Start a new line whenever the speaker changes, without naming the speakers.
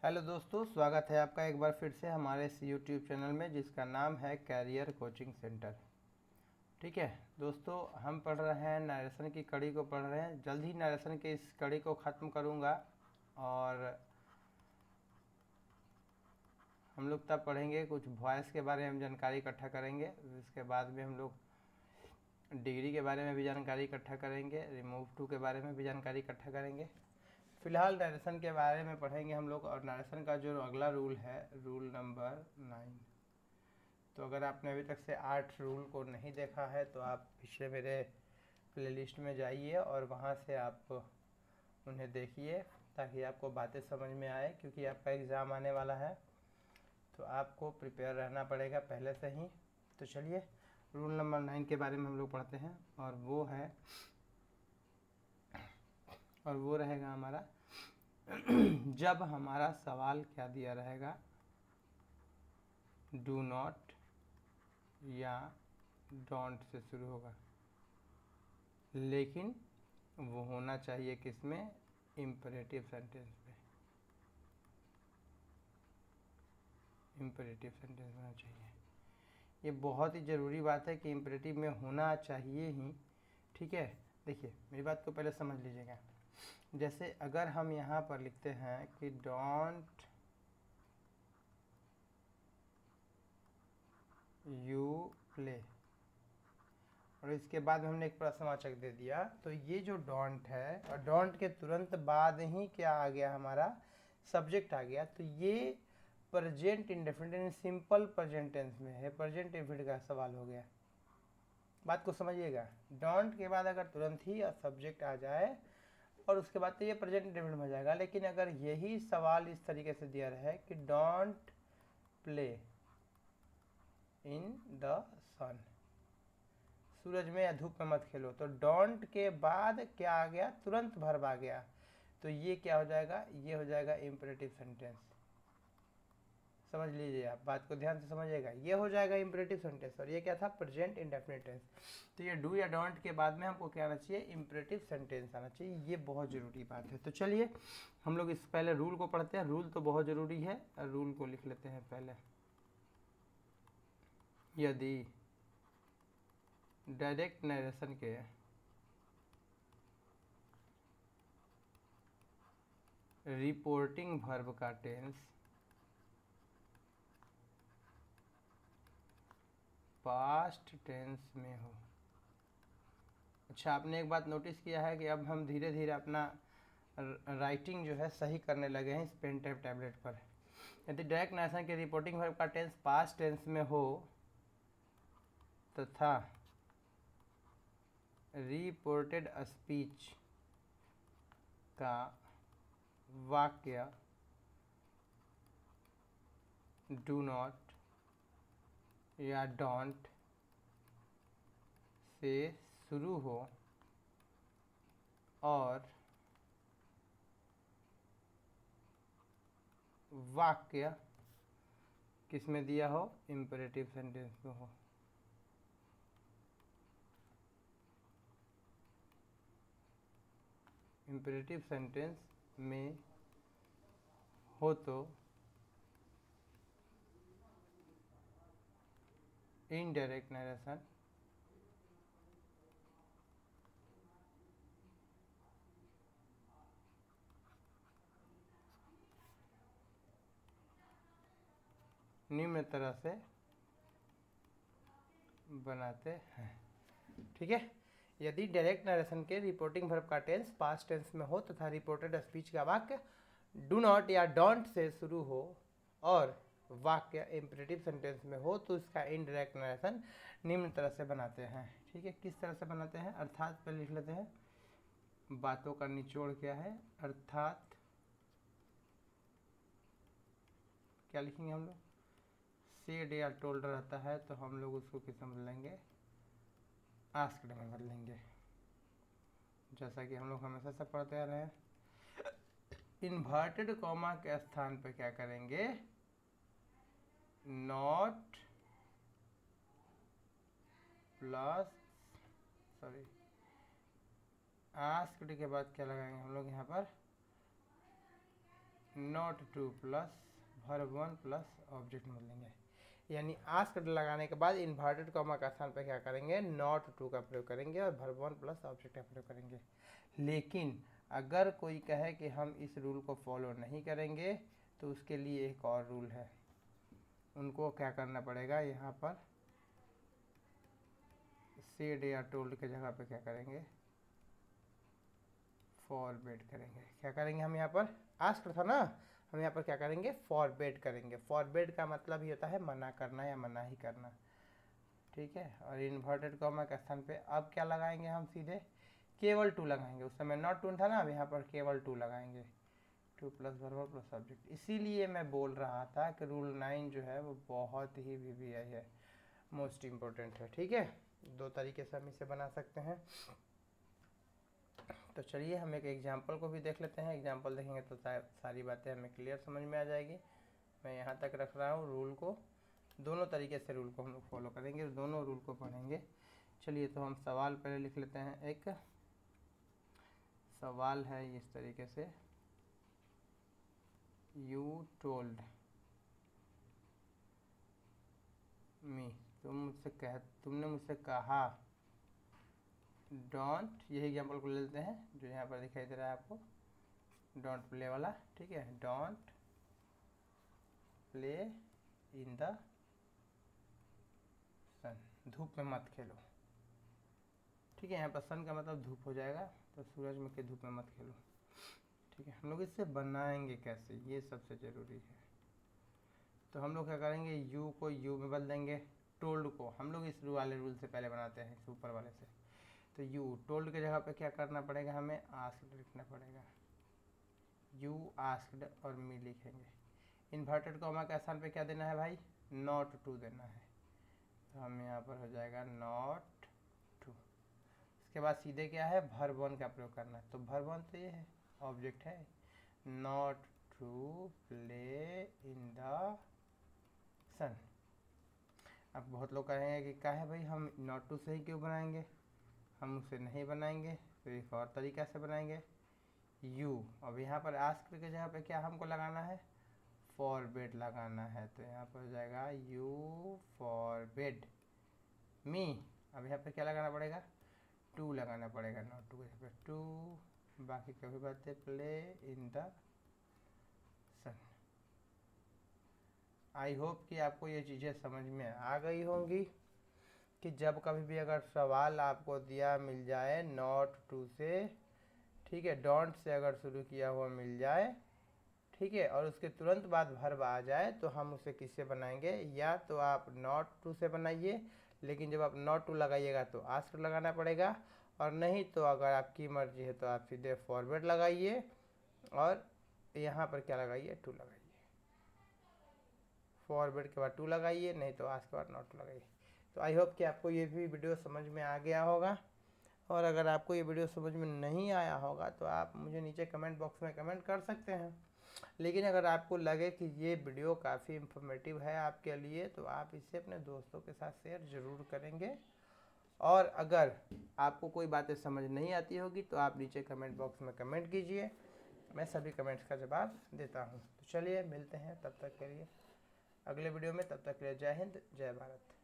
Hello दोस्तों, स्वागत है आपका एक बार फिर से हमारे इस यूट्यूब चैनल में जिसका नाम है कैरियर कोचिंग सेंटर। ठीक है दोस्तों, हम पढ़ रहे हैं नरेशन की कड़ी को पढ़ रहे हैं। जल्द ही नरेशन की इस कड़ी को ख़त्म करूँगा और हम लोग तब पढ़ेंगे कुछ वॉइस के बारे में हम जानकारी इकट्ठा करेंगे। इसके बाद में हम लोग डिग्री के बारे में भी जानकारी इकट्ठा करेंगे, रिमूव टू के बारे में भी जानकारी इकट्ठा करेंगे। फिलहाल नरेशन के बारे में पढ़ेंगे हम लोग। और नरेशन का जो अगला रूल है, रूल नंबर 9। तो अगर आपने अभी तक से 8 रूल को नहीं देखा है तो आप पीछे मेरे प्लेलिस्ट में जाइए और वहाँ से आप उन्हें देखिए ताकि आपको बातें समझ में आए, क्योंकि आपका एग्ज़ाम आने वाला है तो आपको प्रिपेयर रहना पड़ेगा पहले से ही। तो चलिए रूल नंबर 9 के बारे में हम लोग पढ़ते हैं और वो रहेगा हमारा जब हमारा सवाल क्या दिया रहेगा, डू नॉट या डोंट से शुरू होगा, लेकिन वो होना चाहिए किसमें, इम्परेटिव सेंटेंस में। इम्परेटिव सेंटेंस होना चाहिए, ये बहुत ही ज़रूरी बात है कि इम्परेटिव में होना चाहिए ही। ठीक है, देखिए मेरी बात को पहले समझ लीजिएगा। जैसे अगर हम यहाँ पर लिखते हैं कि डोंट यू प्ले और इसके बाद हमने एक प्रश्नवाचक दे दिया, तो ये जो डोंट है और डोंट के तुरंत बाद ही क्या आ गया, हमारा सब्जेक्ट आ गया। तो ये प्रेजेंट इंडेफिनिट यानी सिंपल प्रेजेंट टेंस में है, प्रेजेंट इंडेफिनिट का सवाल हो गया। बात को समझिएगा, डोंट के बाद अगर तुरंत ही सब्जेक्ट आ जाए और उसके बाद तो ये प्रेजेंट इंडेफिनिट में हो जाएगा। लेकिन अगर यही सवाल इस तरीके से दिया रहे कि डोंट प्ले इन द सन, सूरज में या धूप में मत खेलो, तो डोंट के बाद क्या आ गया, तुरंत वर्ब आ गया। तो ये क्या हो जाएगा, ये हो जाएगा इम्परेटिव सेंटेंस। समझ लीजिए, आप बात को ध्यान से समझिएगा, ये हो जाएगा इम्परेटिव सेंटेंस और ये क्या था, प्रेजेंट इंडेफिनिट टेंस। तो ये डू या डोंट के बाद में हमको क्या आना चाहिए, इम्परेटिव सेंटेंस आना चाहिए। ये बहुत ज़रूरी बात है। तो चलिए हम लोग इस पहले रूल को पढ़ते हैं। रूल तो बहुत ज़रूरी है, रूल को लिख लेते हैं पहले। यदि डायरेक्ट नरेशन के रिपोर्टिंग वर्ब का टेंस पास्ट टेंस में हो। अच्छा, आपने एक बात नोटिस किया है कि अब हम धीरे धीरे अपना राइटिंग जो है सही करने लगे हैं इस पेन टाइप टैबलेट पर। यदि डायरेक्ट नरेशन के रिपोर्टिंग वर्ब का टेंस पास्ट टेंस में हो तथा रिपोर्टेड स्पीच का वाक्य डू नॉट या डोंट से शुरू हो और वाक्य किस में दिया हो, इम्परेटिव सेंटेंस में हो। इम्परेटिव सेंटेंस में हो तो इनडायरेक्ट नरेशन निम्न तरह से बनाते हैं। ठीक है, यदि डायरेक्ट नरेशन के रिपोर्टिंग वर्ब का टेंस पास्ट टेंस में हो तथा रिपोर्टेड स्पीच का वाक्य डू नॉट या डोंट से शुरू हो और वाक्य इम्परेटिव सेंटेंस में हो तो इसका इनडायरेक्ट नरेशन निम्न तरह से बनाते हैं। ठीक है, किस तरह से बनाते हैं, अर्थात पहले लिख लेते हैं बातों का निचोड़ क्या है। अर्थात क्या लिखेंगे हम लोग, सेड या टोल्ड रहता है तो हम लोग उसको किस में बदलेंगे, आस्क्ड में बदलेंगे, जैसा कि हम लोग हमेशा से पढ़ते आ रहे हैं। इन्वर्टेड कॉमा के स्थान पर क्या करेंगे, नॉट प्लस आस्क्ड के बाद क्या लगाएंगे हम लोग यहाँ पर, not true plus verb 1 plus object mode लेंगे। यानी आस्क्ड लगाने के बाद इन्वर्टेड कॉमा का स्थान पर क्या करेंगे, नॉट ट्रू का प्रयोग करेंगे और वर्ब 1 प्लस ऑब्जेक्ट का प्रयोग करेंगे। लेकिन अगर कोई कहे कि हम इस रूल को फॉलो नहीं करेंगे तो उसके लिए एक और रूल है, उनको क्या करना पड़ेगा, यहाँ पर सेड या टोल्ड के जगह पे क्या करेंगे, फॉरबिड करेंगे। क्या करेंगे हम यहाँ पर, आस्क्ड था ना, हम यहाँ पर क्या करेंगे, फॉरबिड करेंगे। फॉरबिड का मतलब ही होता है मना करना या मना ही करना, ठीक है। और इन्वर्टेड कॉमा के स्थान पे अब क्या लगाएंगे, हम सीधे केवल टू लगाएंगे। उस समय नॉट टू था ना, अब यहाँ पर केवल टू लगाएंगे, two plus verb plus subject. इसीलिए मैं बोल रहा था कि रूल 9 जो है वो बहुत ही VBI है, मोस्ट इम्पोर्टेंट है, ठीक है। दो तरीके से हम इसे बना सकते हैं। तो चलिए हम एक एग्जाम्पल को भी देख लेते हैं। एग्जाम्पल देखेंगे तो सारी बातें हमें क्लियर समझ में आ जाएगी। मैं यहाँ तक रख रहा हूँ रूल को, दोनों तरीके से रूल को हम लोग फॉलो करेंगे, दोनों रूल को पढ़ेंगे। चलिए तो हम सवाल पहले लिख लेते हैं। एक सवाल है इस तरीके से, यू टोल्ड मी, तुमने मुझसे कहा, डोंट, यही एग्जाम्पल को ले लेते हैं जो यहाँ पर दिखाई दे रहा है आपको, डोंट प्ले वाला, ठीक है। डोंट प्ले इन द सन, धूप में मत खेलो, ठीक है। यहाँ पर सन का मतलब धूप हो जाएगा, तो सूरज में के धूप में मत खेलो, ठीक है। हम लोग इससे बनाएंगे कैसे, ये सबसे ज़रूरी है। तो हम लोग क्या करेंगे, यू को यू में बदल देंगे, टोल्ड को हम लोग इस वाले रूल से पहले बनाते हैं, इस ऊपर वाले से। तो यू टोल्ड के जगह पे क्या करना पड़ेगा, हमें आस्क्ड लिखना पड़ेगा, यू आस्क्ड और मी लिखेंगे। इन्वर्टेड कॉमा के स्थान पे क्या देना है भाई, नॉट टू देना है, तो हम यहाँ पर हो जाएगा नॉट टू। इसके बाद सीधे क्या है, वर्ब 1 का प्रयोग करना है। तो वर्ब 1 तो ये है, ऑब्जेक्ट है, not to play in the sun. अब बहुत लोग कहेंगे कि क्या है भाई, हम नॉट टू से ही क्यों बनाएंगे, हम उसे नहीं बनाएंगे, तो एक और तरीका से बनाएंगे, यू। अब यहाँ पर आस्क्ड के जगह पे क्या हमको लगाना है, फॉरबिड लगाना है, तो यहाँ पर हो जाएगा यू फॉरबिड मी। अब यहाँ पे क्या लगाना पड़ेगा, टू लगाना पड़ेगा, नॉट टू के जगह पे टू। बाकी कभी बात है, play in the sun. I hope कि आपको ये चीज़ें समझ में आ गई होंगी कि जब कभी भी अगर सवाल आपको दिया मिल जाए नॉट टू से, ठीक है, डोंट से अगर शुरू किया हुआ मिल जाए, ठीक है, और उसके तुरंत बाद वर्ब आ जाए, तो हम उसे किससे बनाएंगे, या तो आप नॉट टू से बनाइए, लेकिन जब आप नॉट टू लगाइएगा तो आस्क्ड लगाना पड़ेगा, और नहीं तो अगर आपकी मर्जी है तो आप सीधे फॉरवर्ड लगाइए और यहाँ पर क्या लगाइए, टू लगाइए, फॉरवर्ड के बाद टू लगाइए, नहीं तो आस्क्ड के बाद नॉट टू लगाइए। तो आई होप कि आपको ये भी वीडियो समझ में आ गया होगा। और अगर आपको ये वीडियो समझ में नहीं आया होगा तो आप मुझे नीचे कमेंट बॉक्स में कमेंट कर सकते हैं। लेकिन अगर आपको लगे कि ये वीडियो काफ़ी इन्फॉर्मेटिव है आपके लिए, तो आप इसे अपने दोस्तों के साथ शेयर ज़रूर करेंगे। और अगर आपको कोई बातें समझ नहीं आती होगी तो आप नीचे कमेंट बॉक्स में कमेंट कीजिए, मैं सभी कमेंट्स का जवाब देता हूँ। तो चलिए मिलते हैं तब तक के लिए अगले वीडियो में, तब तक के लिए जय हिंद, जय भारत।